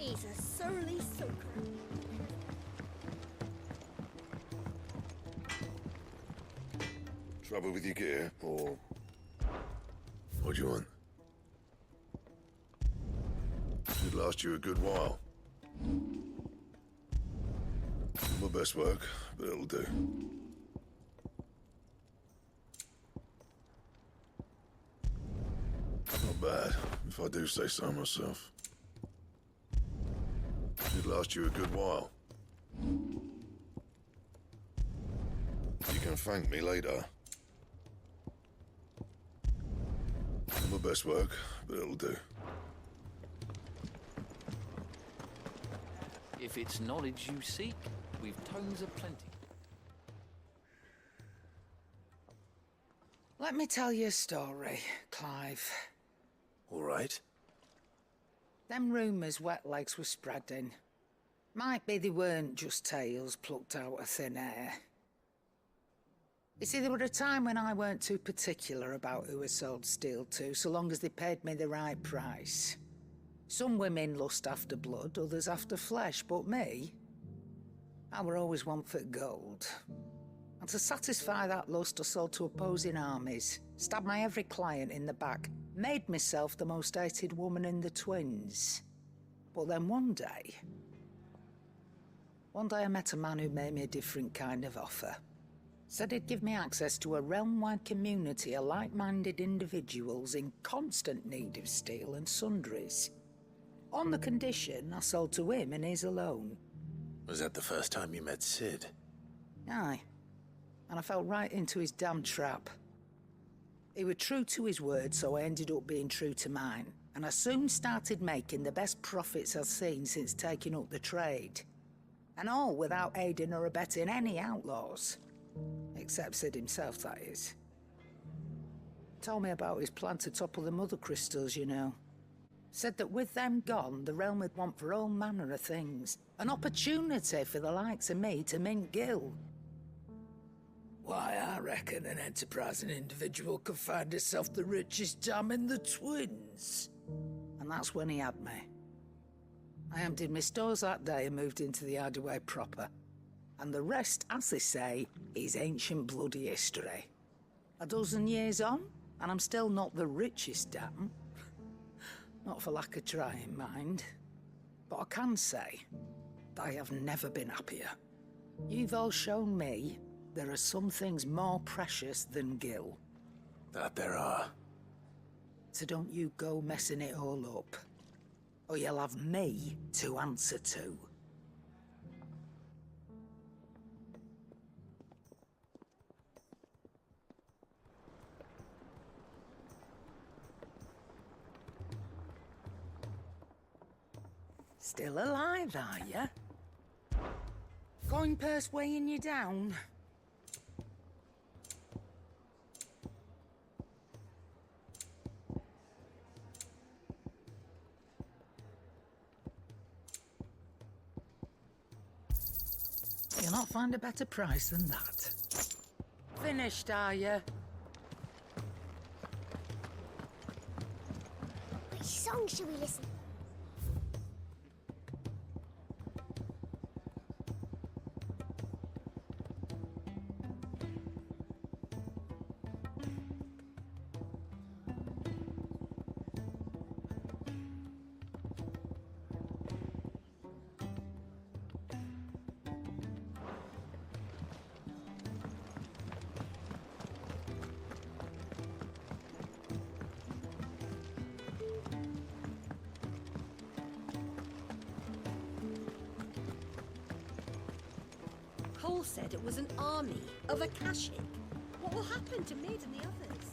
He's a surly soaker. Trouble with your gear, or... What do you want? Should last you a good while. My best work, but it'll do. Not bad, if I do say so myself. Should last you a good while. You can thank me later. My best work, but it'll do. If it's knowledge you seek, we've tomes aplenty. Let me tell you a story, Clive. All right. Them rumours wet legs were spreading. Might be they weren't just tales plucked out of thin air. You see, there were a time when I weren't too particular about who I sold steel to, so long as they paid me the right price. Some women lust after blood, others after flesh, but me, I were always one for gold. And to satisfy that lust, I sold to opposing armies, stabbed my every client in the back, made myself the most hated woman in the twins. But then one day I met a man who made me a different kind of offer. Said he'd give me access to a realm-wide community of like-minded individuals in constant need of steel and sundries. On the condition I sold to him and his alone. Was that the first time you met Sid? Aye. And I fell right into his damn trap. He was true to his word, so I ended up being true to mine. And I soon started making the best profits I've seen since taking up the trade. And all without aiding or abetting any outlaws. Except Sid himself, that is. Told me about his plan to topple the mother crystals, you know. Said that with them gone, the realm would want for all manner of things. An opportunity for the likes of me to mint gil. Why, I reckon an enterprising individual could find himself the richest dam in the twins. And that's when he had me. I emptied my stores that day and moved into the hideaway proper. And the rest, as they say, is ancient bloody history. A dozen years on, and I'm still not the richest dam. Not for lack of trying, mind. But I can say that I have never been happier. You've all shown me there are some things more precious than gil. That there are. So don't you go messing it all up. Or you'll have me to answer to. Still alive, are you? Coin purse weighing you down? You'll not find a better price than that. Finished, are you? Which song shall we listen? Cole said it was an army of Akashic. What will happen to Mid and the others?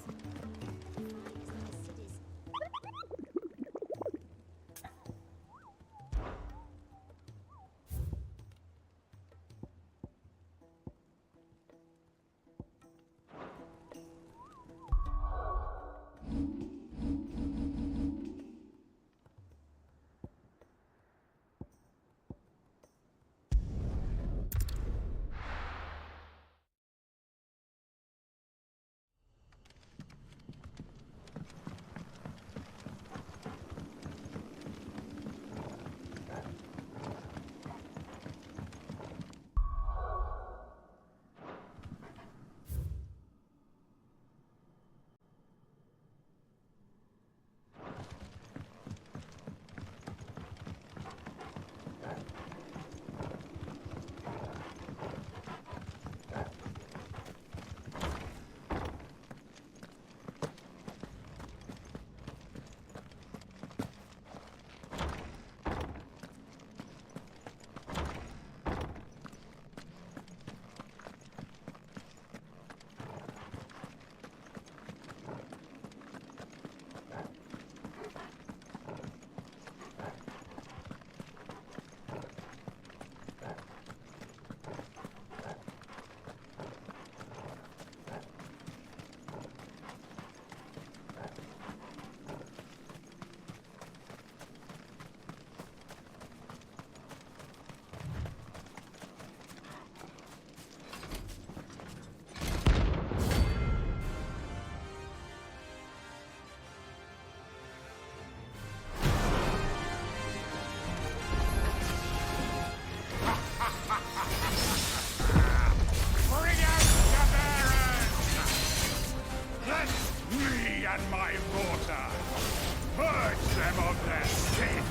and my mortar. Purge them of their sin.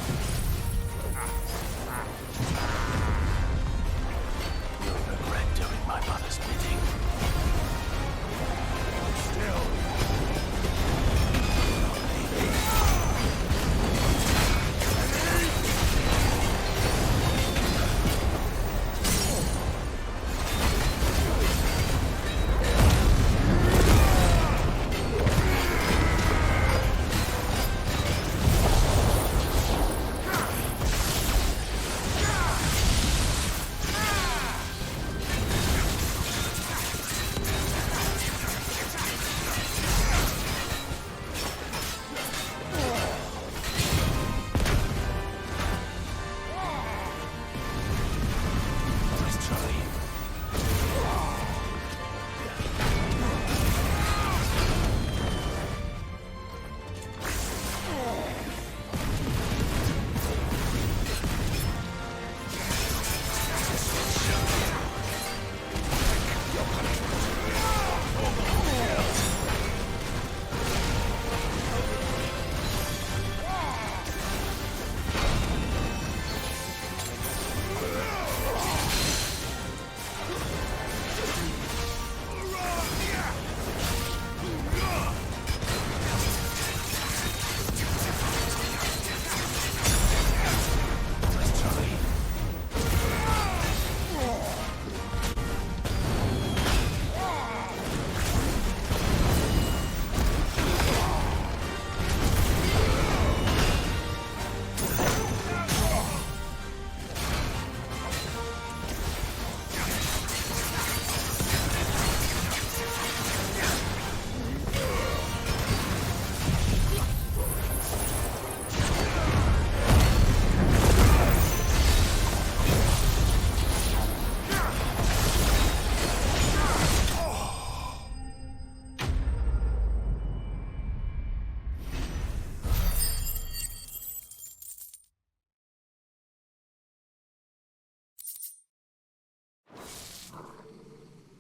You'll regret doing my mother's bidding. Still.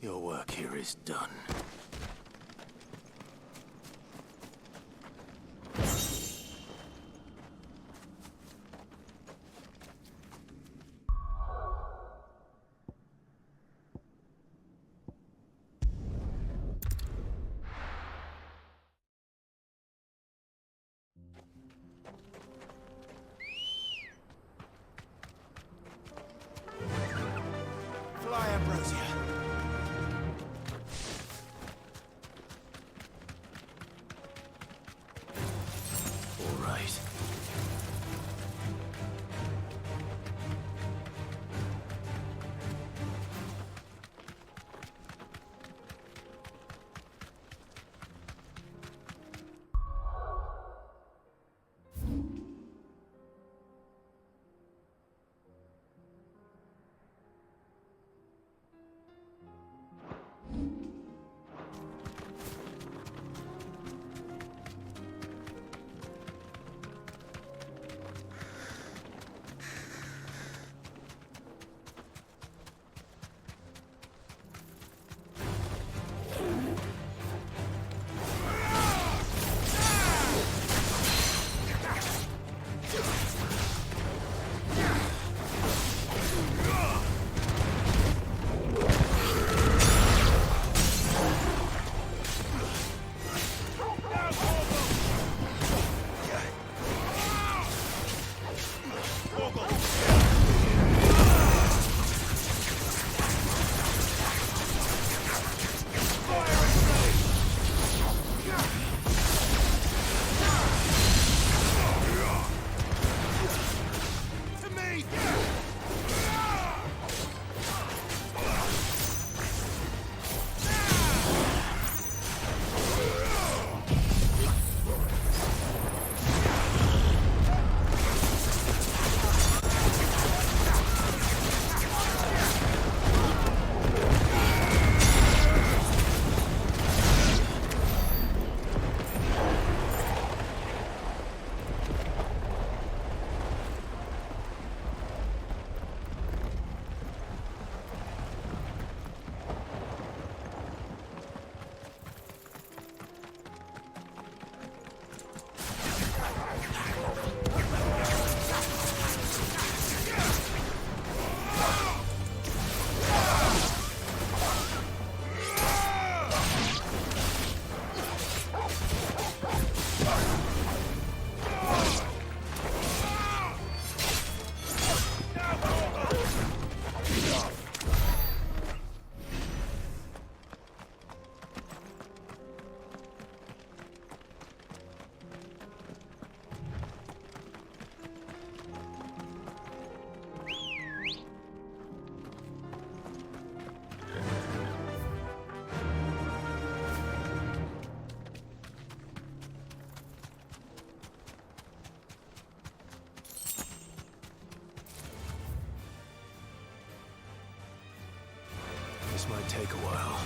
Your work here is done. Fly, Ambrosia. All right. This might take a while.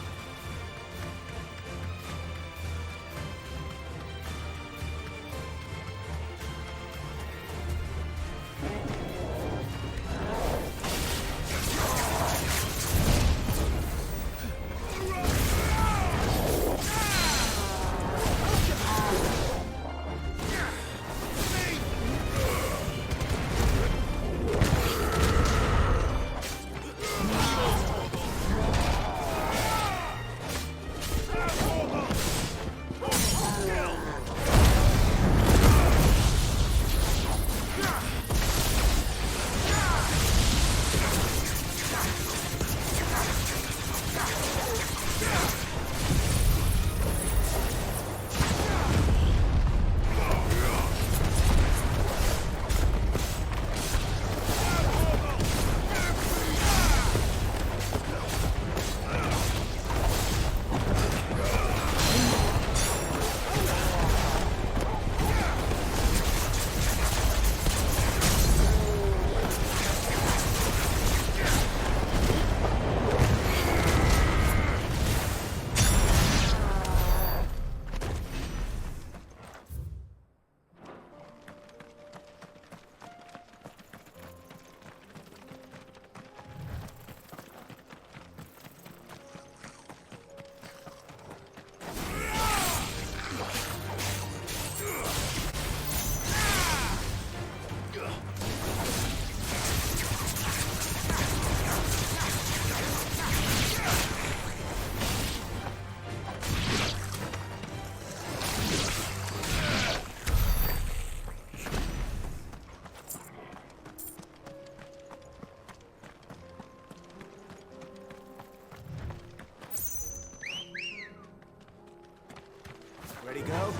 Ready, go?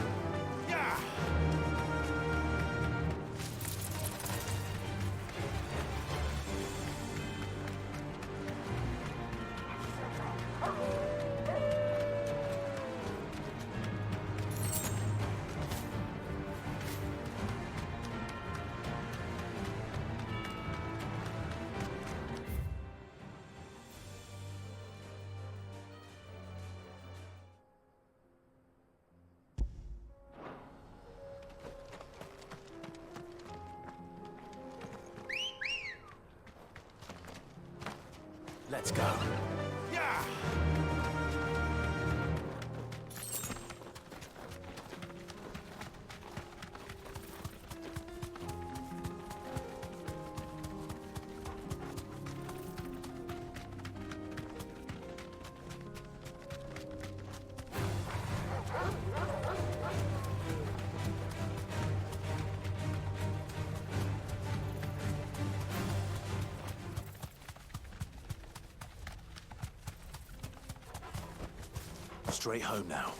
Yeah! Let's go. Yeah! Straight home now.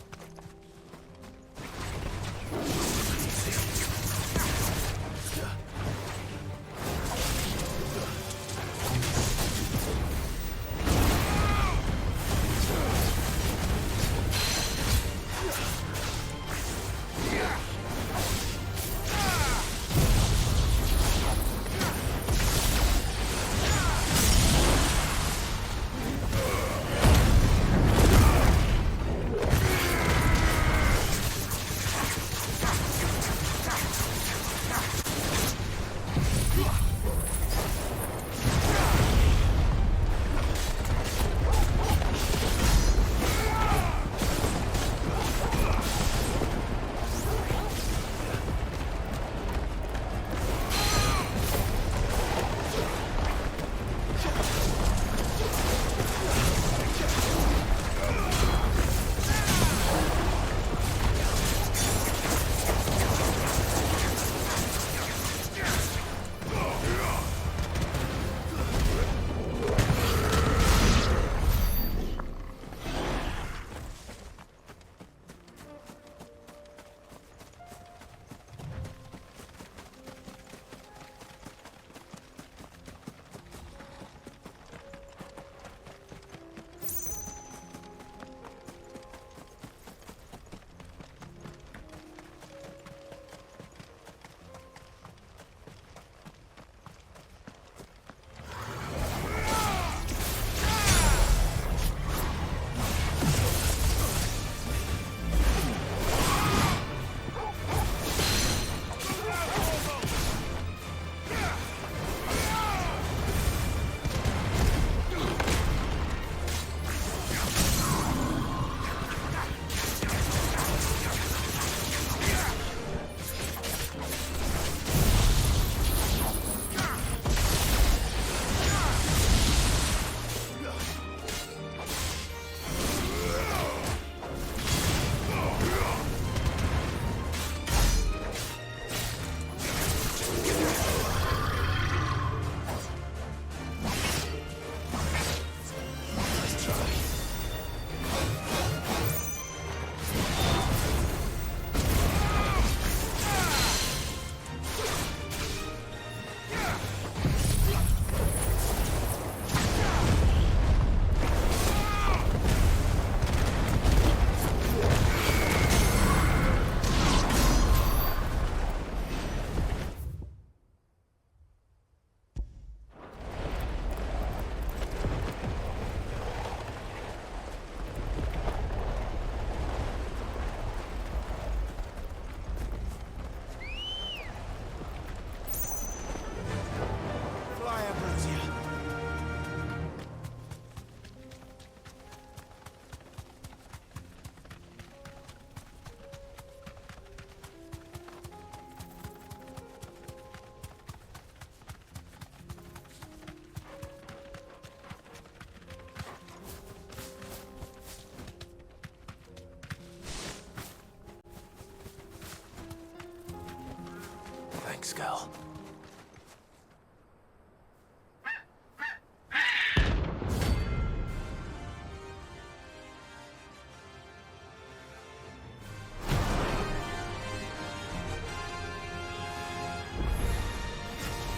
Thanks, girl.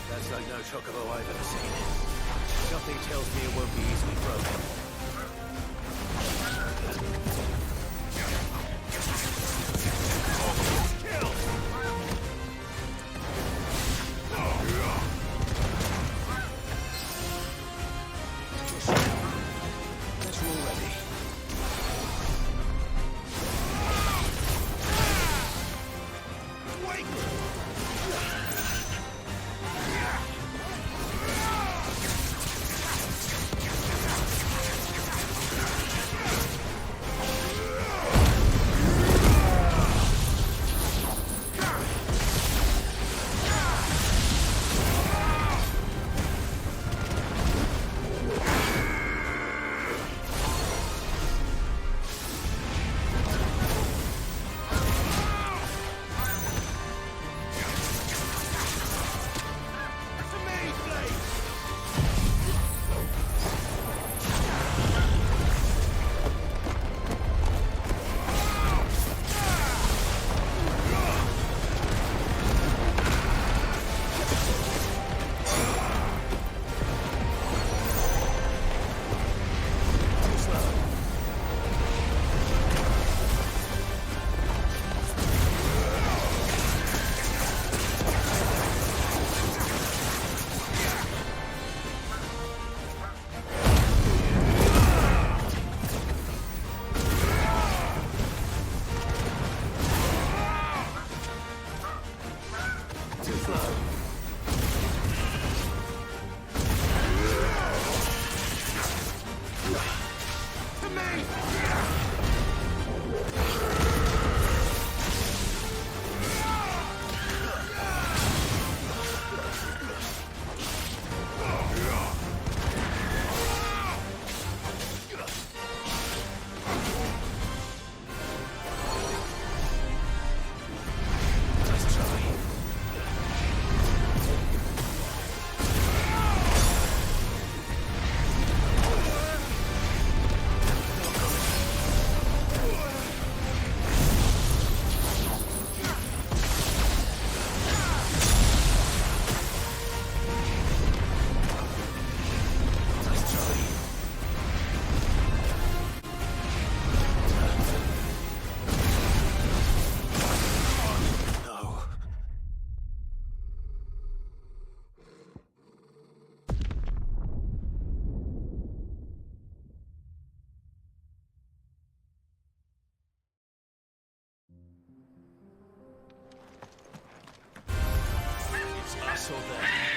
That's like no chocobo I've ever seen. Something tells me it won't be easily broken. Us or them.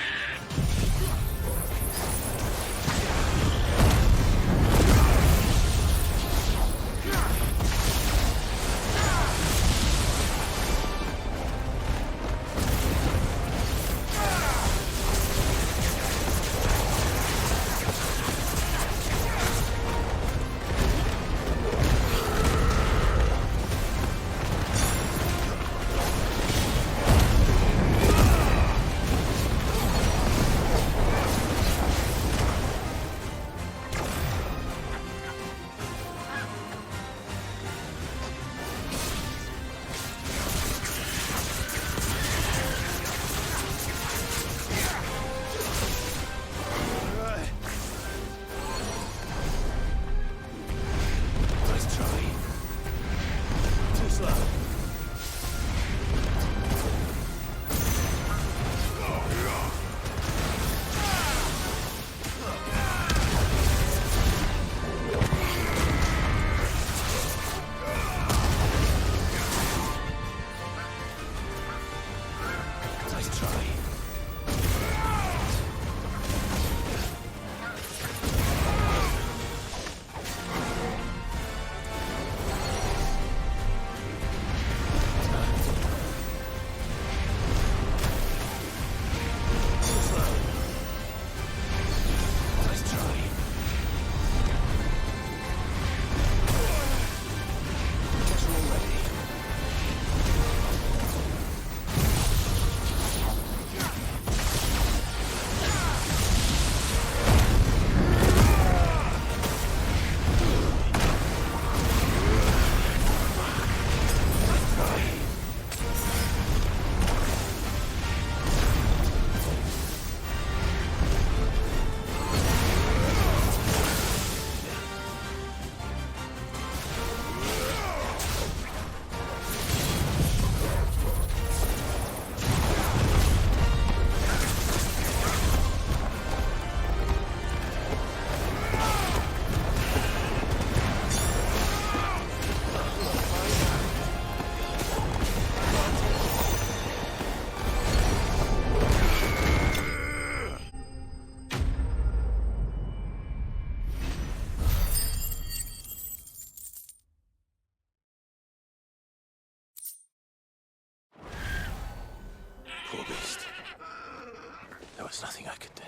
There's nothing I can do.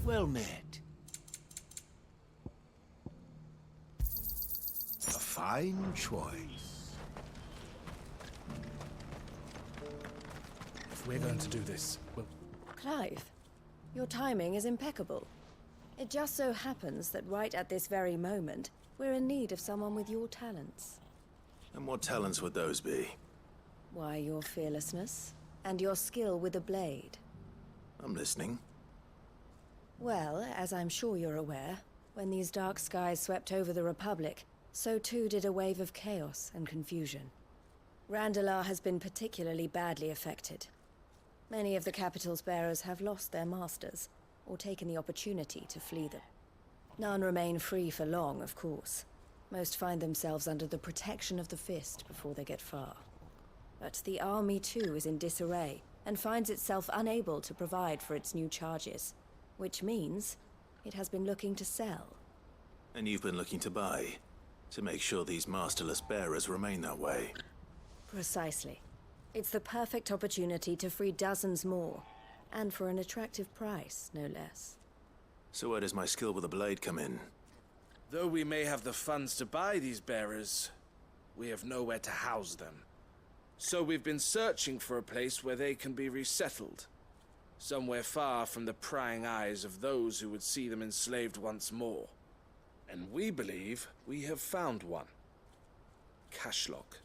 Well met. A fine choice. If we're going to do this, well, Clive, your timing is impeccable. It just so happens that right at this very moment, we're in need of someone with your talents. And what talents would those be? Why, your fearlessness and your skill with a blade. I'm listening. Well, as I'm sure you're aware, when these dark skies swept over the Republic, so too did a wave of chaos and confusion. Randalar has been particularly badly affected. Many of the capital's bearers have lost their masters, or taken the opportunity to flee them. None remain free for long, of course. Most find themselves under the protection of the Fist before they get far. But the army too is in disarray, and finds itself unable to provide for its new charges. Which means it has been looking to sell. And you've been looking to buy, to make sure these masterless bearers remain that way. Precisely. It's the perfect opportunity to free dozens more, and for an attractive price, no less. So where does my skill with a blade come in? though we may have the funds to buy these bearers, we have nowhere to house them. So we've been searching for a place where they can be resettled. Somewhere far from the prying eyes of those who would see them enslaved once more. And we believe we have found one. Cashlock.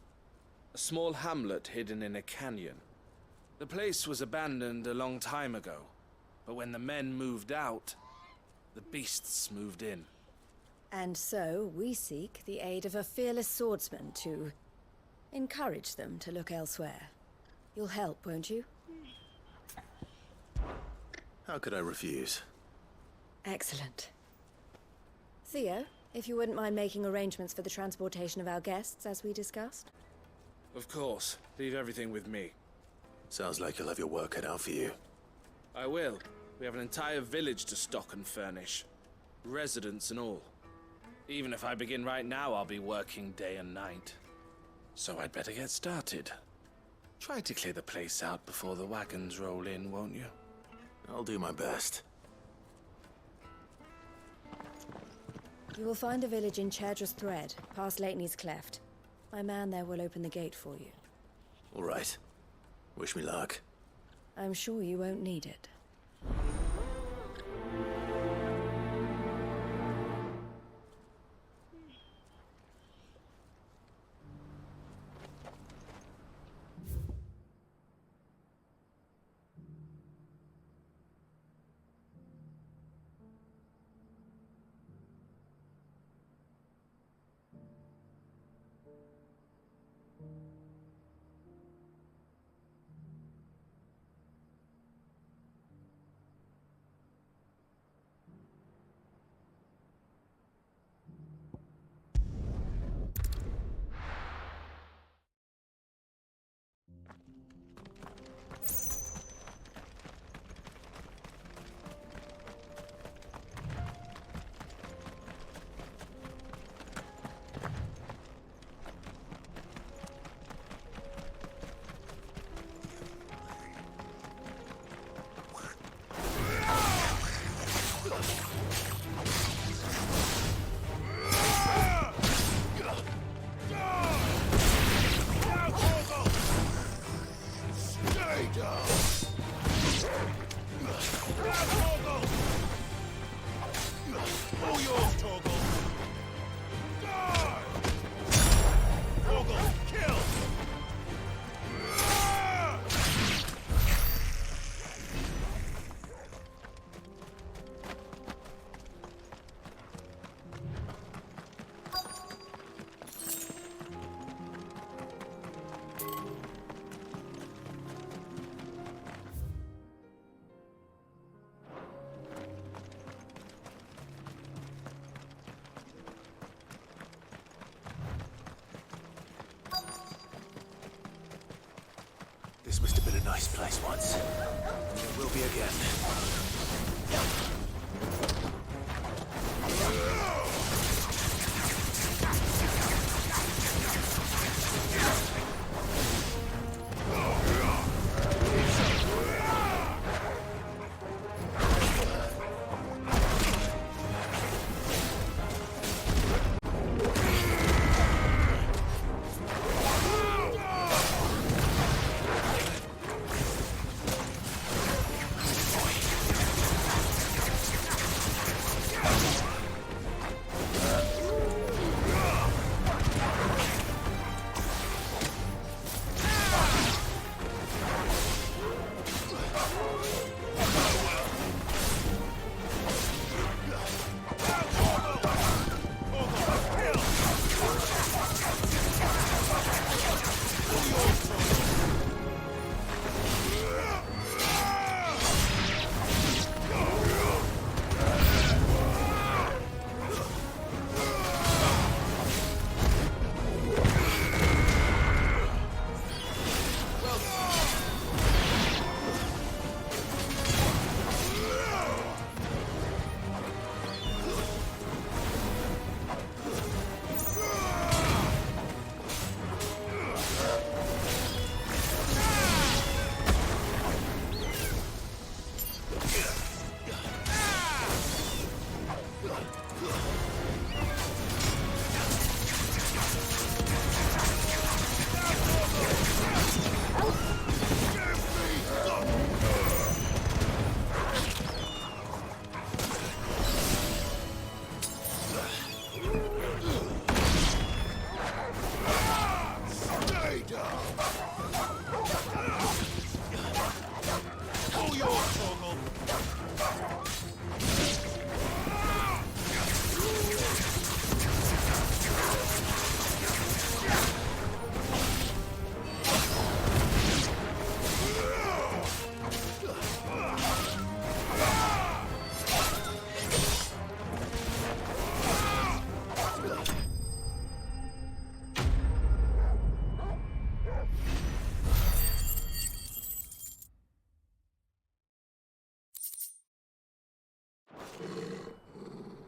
A small hamlet hidden in a canyon. The place was abandoned a long time ago, but when the men moved out, the beasts moved in. And so we seek the aid of a fearless swordsman to encourage them to look elsewhere. You'll help, won't you? How could I refuse? Excellent. Theo, if you wouldn't mind making arrangements for the transportation of our guests, as we discussed. Of course. Leave everything with me. Sounds like you'll have your work cut out for you. I will. We have an entire village to stock and furnish. Residents and all. Even if I begin right now, I'll be working day and night. So I'd better get started. Try to clear the place out before the wagons roll in, won't you? I'll do my best. You will find a village in Chairdress Thread, past Lateney's Cleft. My man there will open the gate for you. All right. Wish me luck. I'm sure you won't need it. This must have been a nice place once. It will be again.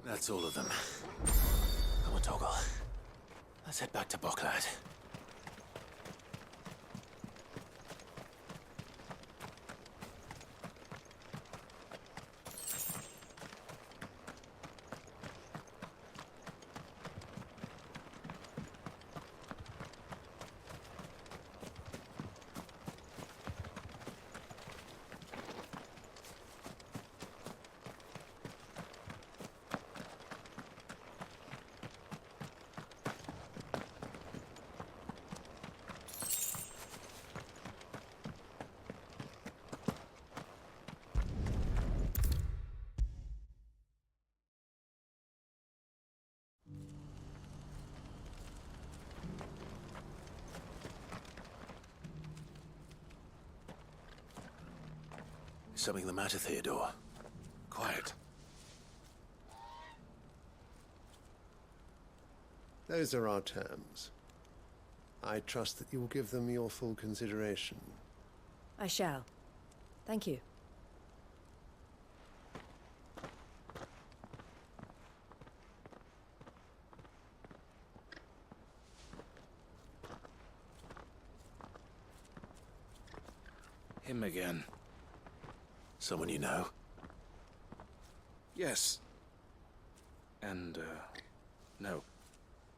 That's all of them. Come on, Toggle. Let's head back to Boklad. Is something the matter, Theodore? Quiet. Those are our terms. I trust that you will give them your full consideration. I shall. Thank you. Him again. Someone you know? Yes. And, no.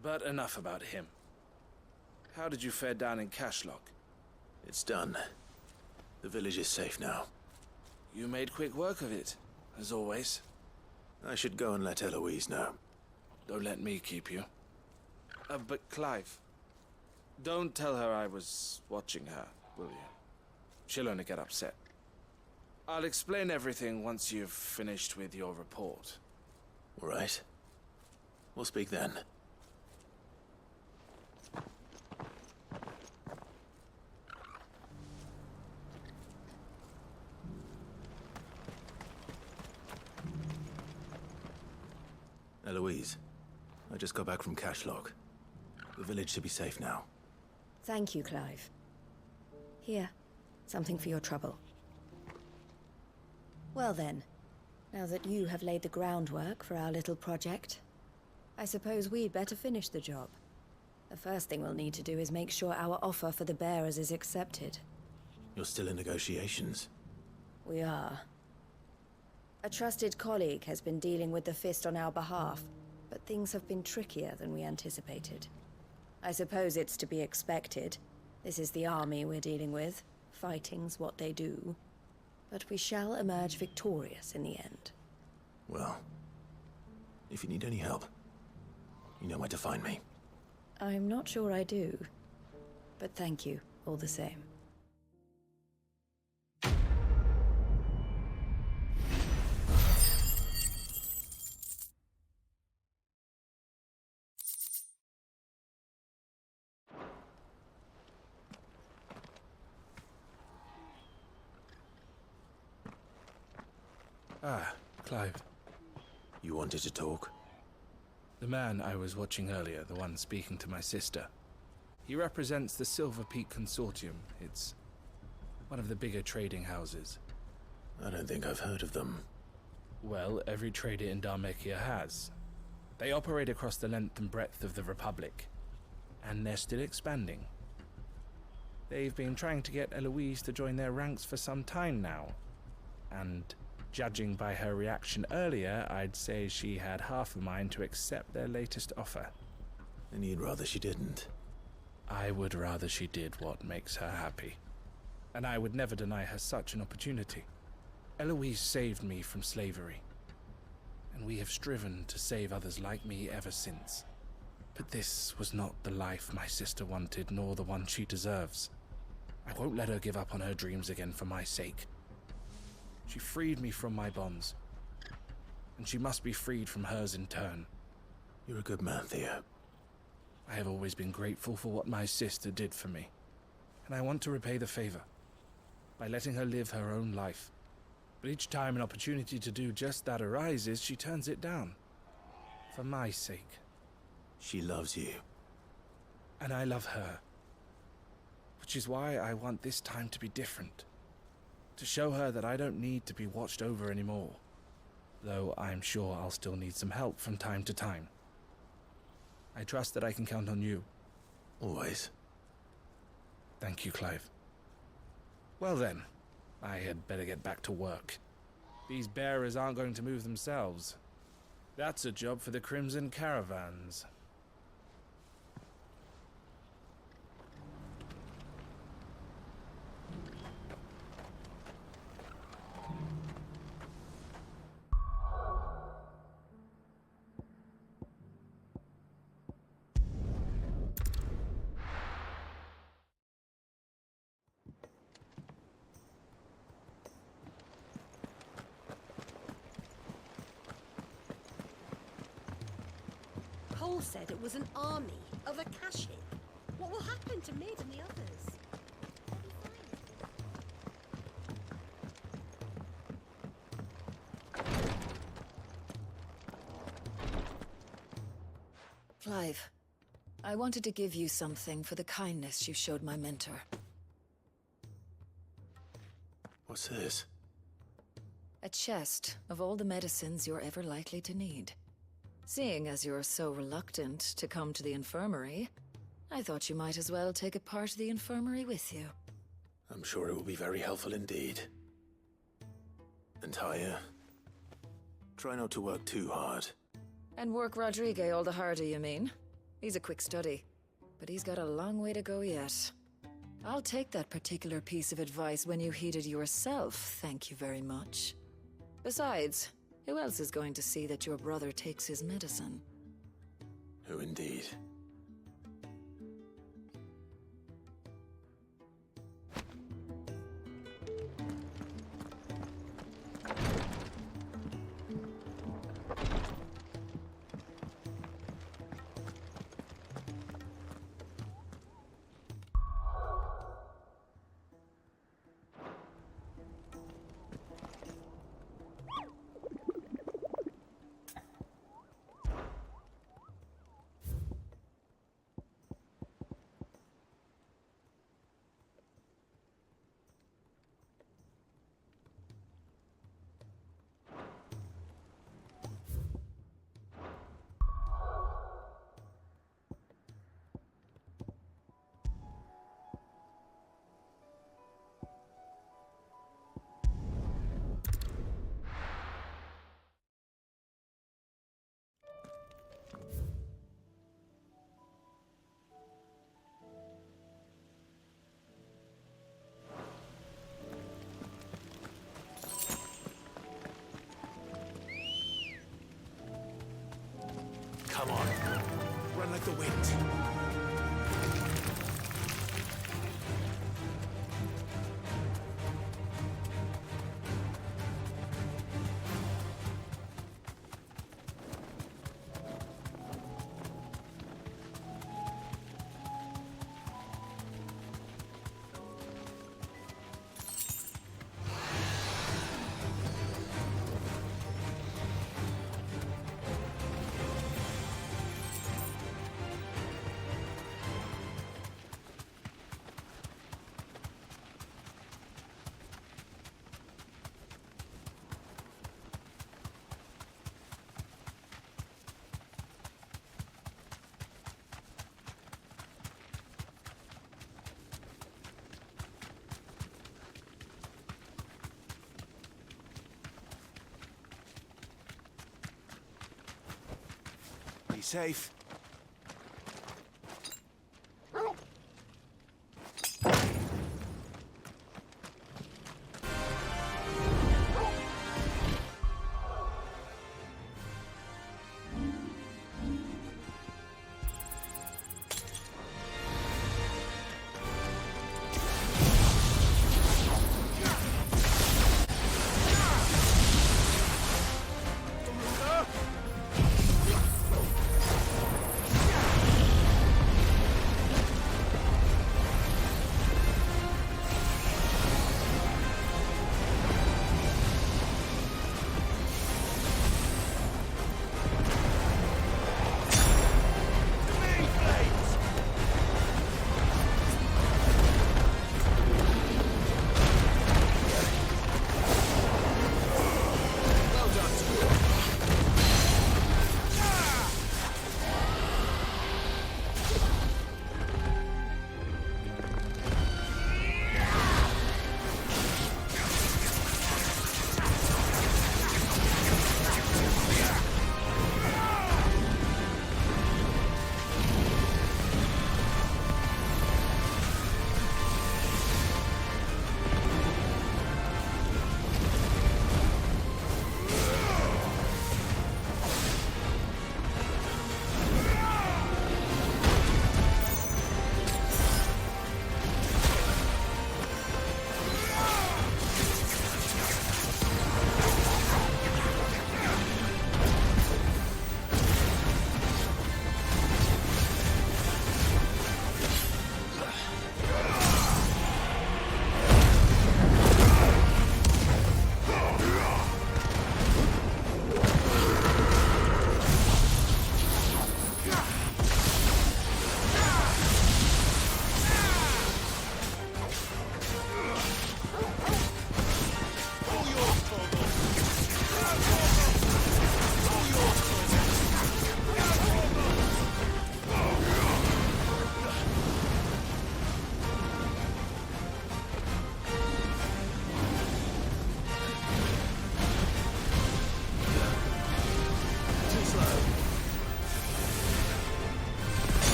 But enough about him. How did you fare down in Cashlock? It's done. The village is safe now. You made quick work of it, as always. I should go and let Eloise know. Don't let me keep you. But Clive, don't tell her I was watching her, will you? She'll only get upset. I'll explain everything once you've finished with your report. All right. We'll speak then. Eloise, I just got back from Cashlock. The village should be safe now. Thank you, Clive. Here, Something for your trouble. Well then, now that you have laid the groundwork for our little project, I suppose we'd better finish the job. The first thing we'll need to do is make sure our offer for the bearers is accepted. You're still in negotiations. We are. A trusted colleague has been dealing with the Fist on our behalf, but things have been trickier than we anticipated. I suppose it's to be expected. This is the army we're dealing with. Fighting's what they do. But we shall emerge victorious in the end. Well, if you need any help, you know where to find me. I'm not sure I do. But thank you, all the same. Ah, Clive. You wanted to talk? The man I was watching earlier, the one speaking to my sister. He represents the Silver Peak Consortium. It's one of the bigger trading houses. I don't think I've heard of them. Well, every trader in Dharmekia has. They operate across the length and breadth of the Republic, and they're still expanding. They've been trying to get Eloise to join their ranks for some time now, and judging by her reaction earlier, I'd say she had half a mind to accept their latest offer. And you'd rather she didn't? I would rather she did what makes her happy. And I would never deny her such an opportunity. Eloise saved me from slavery, and we have striven to save others like me ever since. But this was not the life my sister wanted, nor the one she deserves. I won't let her give up on her dreams again for my sake. She freed me from my bonds, and she must be freed from hers in turn. You're a good man, Theo. I have always been grateful for what my sister did for me, and I want to repay the favor by letting her live her own life. But each time an opportunity to do just that arises, she turns it down. For my sake. She loves you. And I love her. Which is why I want this time to be different. To show her that I don't need to be watched over anymore. Though I'm sure I'll still need some help from time to time. I trust that I can count on you. Always. Thank you, Clive. Well then, I had better get back to work. These bearers aren't going to move themselves. That's a job for the Crimson Caravans. Cole said it was an army of Akashic. What will happen to Mid and the others? Clive, I wanted to give you something for the kindness you showed my mentor. What's this? A chest of all the medicines you're ever likely to need. Seeing as you're so reluctant to come to the infirmary, I thought you might as well take a part of the infirmary with you. I'm sure it will be very helpful indeed. And Taya, try not to work too hard. And work Rodrigue all the harder, you mean? He's a quick study, but he's got a long way to go yet. I'll take that particular piece of advice when you heed it yourself, thank you very much. Besides, who else is going to see that your brother takes his medicine? Who indeed? like the wind. Be safe.